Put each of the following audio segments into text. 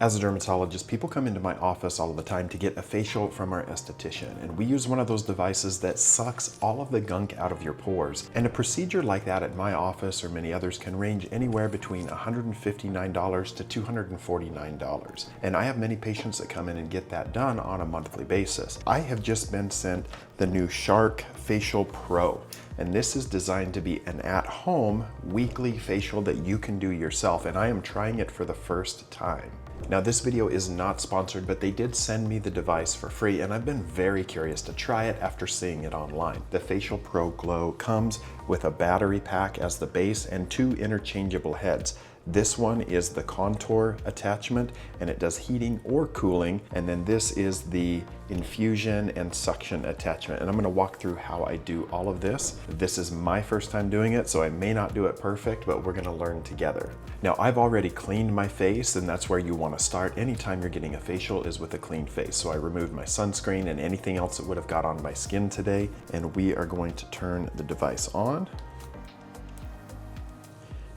As a dermatologist, people come into my office all the time to get a facial from our esthetician, and we use one of those devices that sucks all of the gunk out of your pores. And a procedure like that at my office or many others can range anywhere between $159 to $249. And I have many patients that come in and get that done on a monthly basis. I have just been sent the new Shark FacialPro. And this is designed to be an at-home weekly facial that you can do yourself, and I am trying it for the first time. Now, this video is not sponsored, but they did send me the device for free, and I've been very curious to try it after seeing it online. The FacialPro Glow comes with a battery pack as the base and 2 interchangeable heads. This one is the contour attachment, and it does heating or cooling. And then this is the infusion and suction attachment. And I'm gonna walk through how I do all of this. This is my first time doing it, so I may not do it perfect, but we're gonna learn together. Now, I've already cleaned my face, and that's where you wanna start anytime you're getting a facial is with a clean face. So I removed my sunscreen and anything else that would have got on my skin today. And we are going to turn the device on.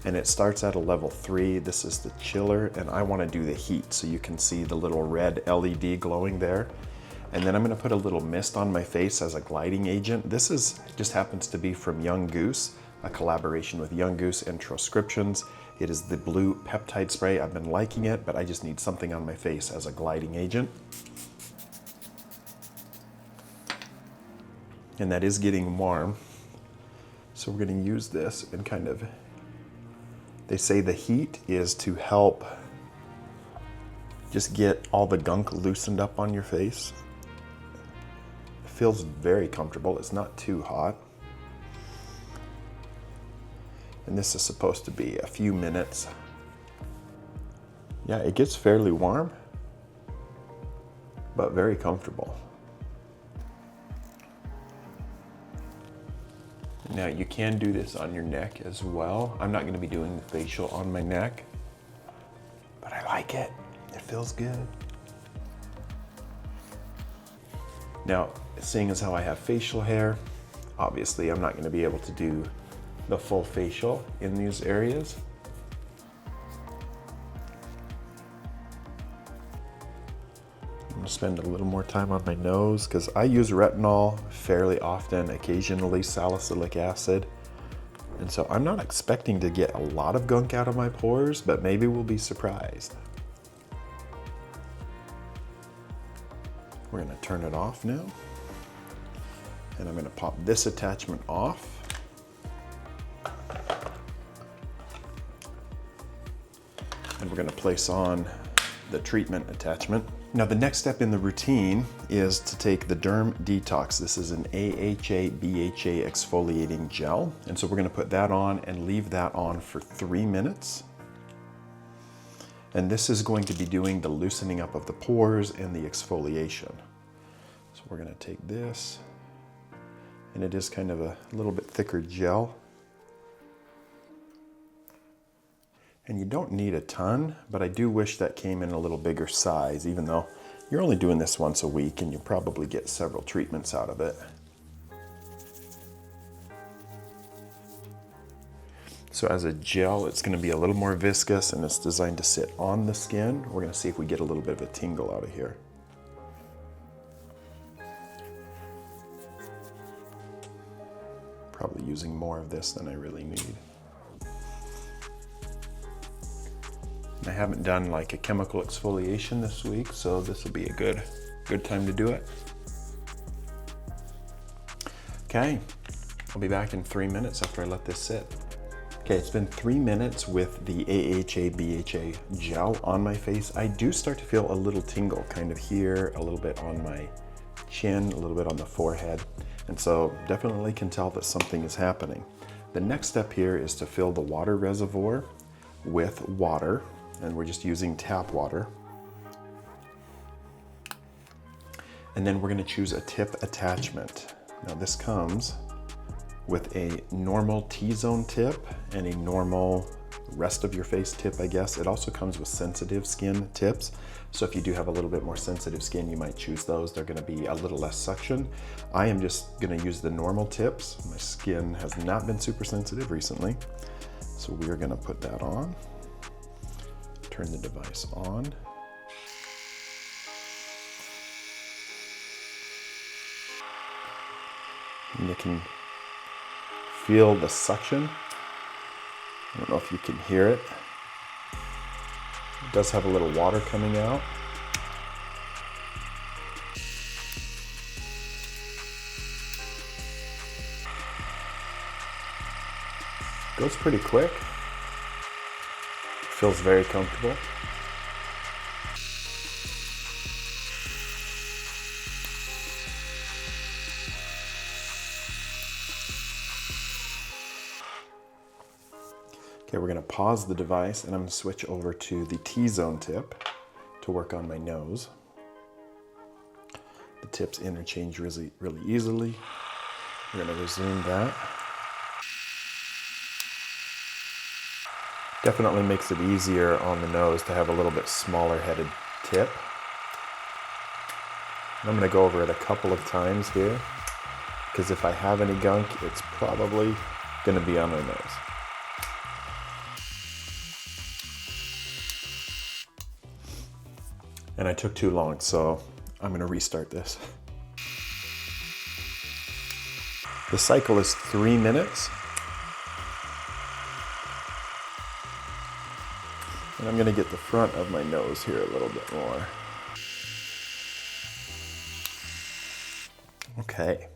And it starts at a level 3. This is the chiller, and I want to do the heat, so you can see the little red LED glowing there. And then I'm going to put a little mist on my face as a gliding agent. This just happens to be from Young Goose, a collaboration with Young Goose and Transcriptions. It is the blue peptide spray. I've been liking it, but I just need something on my face as a gliding agent. And that is getting warm, so we're going to use this and kind of. They say the heat is to help just get all the gunk loosened up on your face. It feels very comfortable. It's not too hot. And this is supposed to be a few minutes. Yeah, it gets fairly warm, but very comfortable. Now, you can do this on your neck as well. I'm not going to be doing the facial on my neck, but I like it. It feels good. Now, seeing as how I have facial hair, obviously I'm not going to be able to do the full facial in these areas. I'm going to spend a little more time on my nose because I use retinol fairly often, occasionally salicylic acid. And so I'm not expecting to get a lot of gunk out of my pores, but maybe we'll be surprised. We're going to turn it off now. And I'm going to pop this attachment off. And we're going to place on the treatment attachment. Now, the next step in the routine is to take the Derm Detox. This is an AHA/BHA exfoliating gel. And so we're going to put that on and leave that on for 3 minutes. And this is going to be doing the loosening up of the pores and the exfoliation. So we're going to take this, and it is kind of a little bit thicker gel. And you don't need a ton, but I do wish that came in a little bigger size, even though you're only doing this once a week and you probably get several treatments out of it. So as a gel, it's going to be a little more viscous and it's designed to sit on the skin. We're going to see if we get a little bit of a tingle out of here. Probably using more of this than I really need. I haven't done like a chemical exfoliation this week, so this will be a good time to do it. Okay, I'll be back in 3 minutes after I let this sit. Okay, it's been 3 minutes with the AHA/BHA gel on my face. I do start to feel a little tingle kind of here, a little bit on my chin, a little bit on the forehead. And so definitely can tell that something is happening. The next step here is to fill the water reservoir with water. And we're just using tap water. And then we're going to choose a tip attachment. Now this comes with a normal T-zone tip and a normal rest of your face tip, I guess. It also comes with sensitive skin tips. So if you do have a little bit more sensitive skin, you might choose those. They're going to be a little less suction. I am just going to use the normal tips. My skin has not been super sensitive recently. So we are going to put that on. Turn the device on. And you can feel the suction. I don't know if you can hear it. It does have a little water coming out. Goes pretty quick. Feels very comfortable. Okay, we're gonna pause the device and I'm gonna switch over to the T-zone tip to work on my nose. The tips interchange really easily. We're gonna resume that. Definitely makes it easier on the nose to have a little bit smaller headed tip. And I'm gonna go over it a couple of times here, because if I have any gunk, it's probably gonna be on my nose. And I took too long, so I'm gonna restart this. The cycle is 3 minutes. And I'm gonna get the front of my nose here a little bit more. Okay.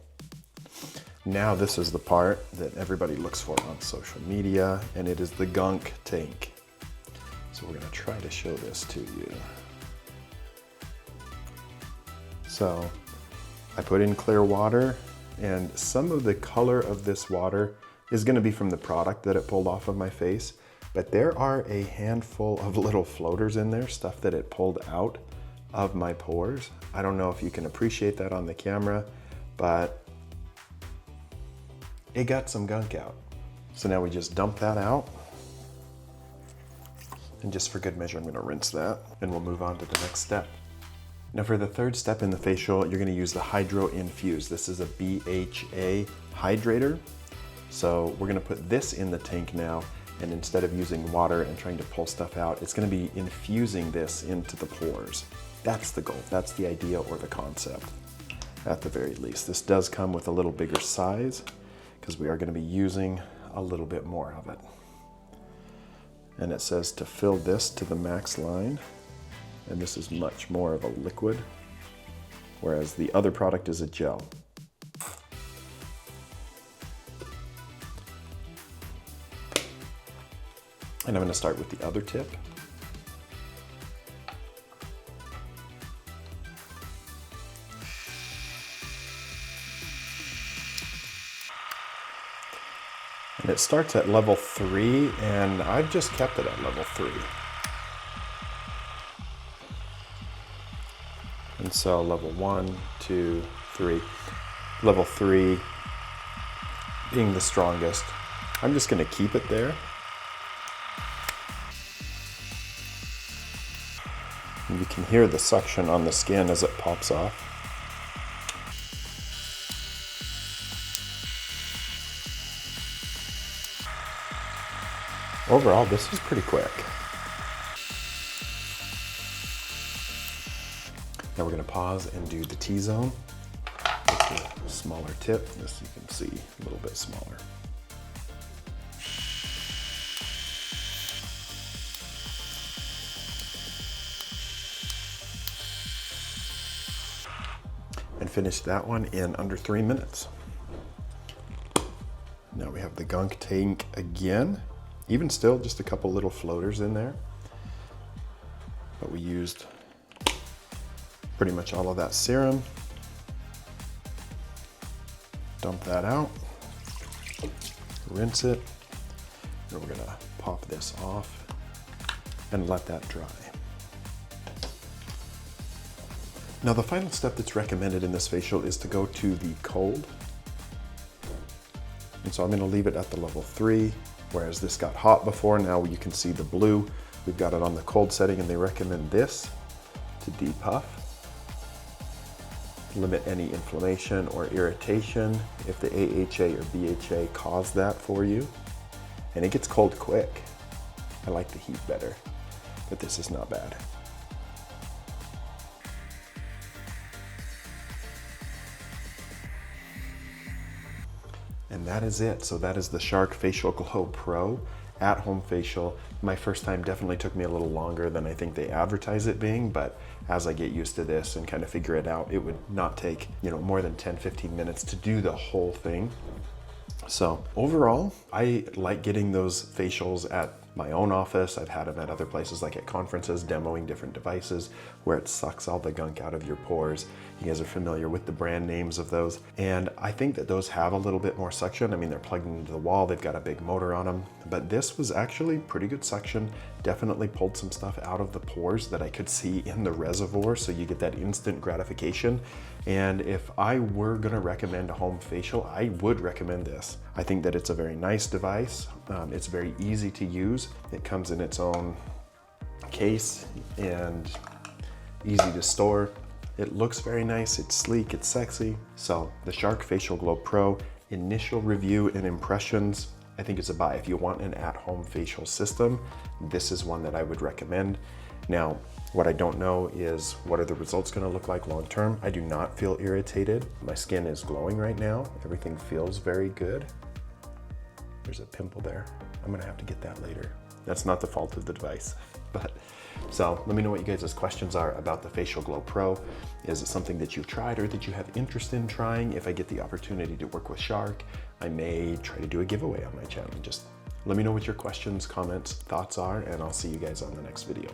Now this is the part that everybody looks for on social media, and it is the gunk tank. So we're gonna try to show this to you. So I put in clear water, and some of the color of this water is gonna be from the product that it pulled off of my face, but there are a handful of little floaters in there, stuff that it pulled out of my pores. I don't know if you can appreciate that on the camera, but it got some gunk out. So now we just dump that out. And just for good measure, I'm gonna rinse that, and we'll move on to the next step. Now for the third step in the facial, you're gonna use the Hydro Infuse. This is a BHA hydrator. So we're gonna put this in the tank now, and instead of using water and trying to pull stuff out, it's gonna be infusing this into the pores. That's the goal, that's the idea or the concept, at the very least. This does come with a little bigger size, because we are gonna be using a little bit more of it. And it says to fill this to the max line. And this is much more of a liquid, whereas the other product is a gel. And I'm going to start with the other tip. And it starts at level 3, and I've just kept it at level 3. And so level 1, 2, 3. Level 3 being the strongest. I'm just going to keep it there. And you can hear the suction on the skin as it pops off. Overall, this is pretty quick. Now we're going to pause and do the T-zone. It's a smaller tip. This you can see a little bit smaller. And finish that one in under 3 minutes. Now we have the gunk tank again. Even still, just a couple little floaters in there. But we used pretty much all of that serum. Dump that out, rinse it, and we're gonna pop this off and let that dry. Now the final step that's recommended in this facial is to go to the cold. And so I'm gonna leave it at the level 3, whereas this got hot before. Now you can see the blue. We've got it on the cold setting, and they recommend this to depuff. Limit any inflammation or irritation if the AHA or BHA cause that for you. And it gets cold quick. I like the heat better, but this is not bad. And that is it. So that is the Shark Facial Glow Pro at-home facial. My first time definitely took me a little longer than I think they advertise it being, but as I get used to this and kind of figure it out, it would not take, more than 10-15 minutes to do the whole thing. So overall, I like getting those facials at my own office. I've had them at other places, like at conferences, demoing different devices where it sucks all the gunk out of your pores. You guys are familiar with the brand names of those. And I think that those have a little bit more suction. I mean, they're plugged into the wall, they've got a big motor on them, but this was actually pretty good suction. Definitely pulled some stuff out of the pores that I could see in the reservoir, so you get that instant gratification. And if I were gonna recommend a home facial, I would recommend this. I think that it's a very nice device. It's very easy to use. It comes in its own case and easy to store. It looks very nice, it's sleek, it's sexy. So the Shark Facial Glow Pro, initial review and impressions, I think it's a buy. If you want an at-home facial system, this is one that I would recommend. Now, what I don't know is what are the results gonna look like long-term. I do not feel irritated. My skin is glowing right now. Everything feels very good. There's a pimple there. I'm gonna have to get that later. That's not the fault of the device. So let me know what you guys' questions are about the Facial Glow Pro. Is it something that you've tried or that you have interest in trying? If I get the opportunity to work with Shark, I may try to do a giveaway on my channel. Just let me know what your questions, comments, thoughts are, and I'll see you guys on the next video.